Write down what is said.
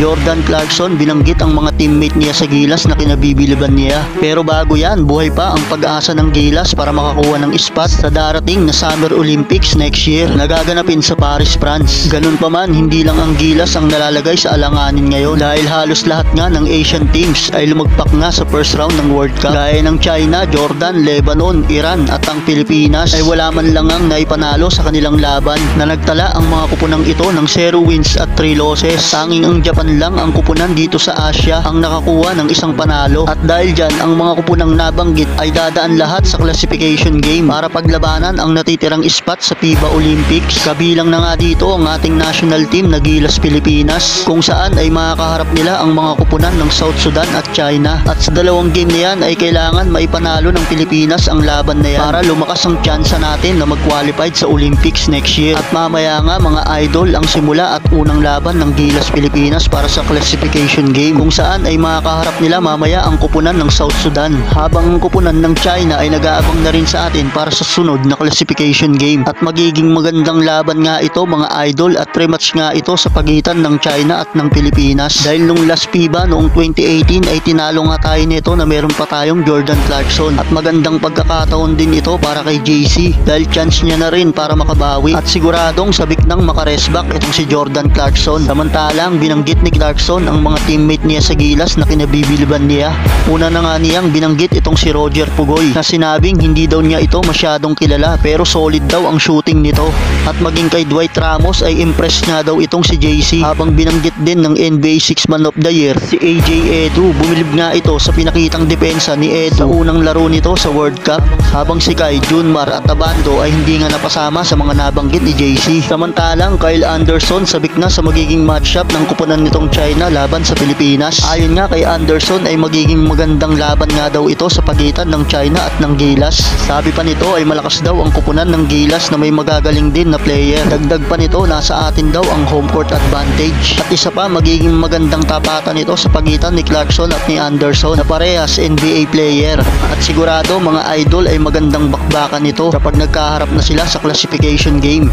Jordan Clarkson binanggit ang mga teammate niya sa Gilas na kinabibiliban niya. Pero bago yan, buhay pa ang pag-asa ng Gilas para makakuha ng spot sa darating na Summer Olympics next year na gaganapin sa Paris, France. Ganun pa man, hindi lang ang Gilas ang nalalagay sa alanganin ngayon dahil halos lahat nga ng Asian teams ay lumagpak nga sa first round ng World Cup. Gaya ng China, Jordan, Lebanon, Iran at ang Pilipinas ay wala man lang ang naipanalo sa kanilang laban na nagtala ang mga kupunang ito ng 0 wins at 3 losses. Tanging ang Japan lang ang kupunan dito sa Asia ang nakakuha ng isang panalo at dahil dyan ang mga kupunang nabanggit ay dadaan lahat sa classification game para paglabanan ang natitirang spot sa FIBA Olympics. Kabilang na nga dito ang ating national team na Gilas Pilipinas kung saan ay makakaharap nila ang mga kupunan ng South Sudan at China at sa dalawang game na yan ay kailangan maipanalo ng Pilipinas ang laban na yan para lumakas ang tsansa natin na mag-qualified sa Olympics next year. At mamaya nga mga idol ang simula at unang laban ng Gilas Pilipinas para sa classification game kung saan ay makakaharap nila mamaya ang kupunan ng South Sudan habang ang kupunan ng China ay nag-aabang na rin sa atin para sa sunod na classification game. At magiging magandang laban nga ito mga idol at rematch nga ito sa pagitan ng China at ng Pilipinas dahil nung last FIBA noong 2018 ay tinalo nga tayo nito na meron pa tayong Jordan Clarkson at magandang pagkakataon din ito para kay JC dahil chance niya na rin para makabawi at siguradong sabik nang makaresback itong si Jordan Clarkson. Samantalang binanggit ni Clarkson ang mga teammate niya sa Gilas na kinabibiliban niya. Una na nga niyang binanggit itong si Roger Pugoy na sinabing hindi daw niya ito masyadong kilala pero solid daw ang shooting nito at maging kay Dwight Ramos ay impressed nga daw itong si JC habang binanggit din ng NBA 6 Man of the Year si AJ Edu. Bumilib nga ito sa pinakitang depensa ni Edu sa unang laro nito sa World Cup habang si Kai, Junmar at Abando ay hindi nga napasama sa mga nabanggit ni JC. Samantalang Kyle Anderson sabik na sa magiging matchup ng kupunan nitong China laban sa Pilipinas. Ayon nga kay Anderson ay magiging magandang laban nga daw ito sa pagitan ng China at ng Gilas. Sabi pa nito ay malakas daw ang kupunan ng Gilas na may magagaling din na player. Dagdag pa nito nasa atin daw ang home court advantage. At isa pa magiging magandang tapatan ito sa pagitan ni Clarkson at ni Anderson na parehas NBA player. At sigurado mga idol ay magandang bakbakan ito kapag nagkaharap na sila sa classification game.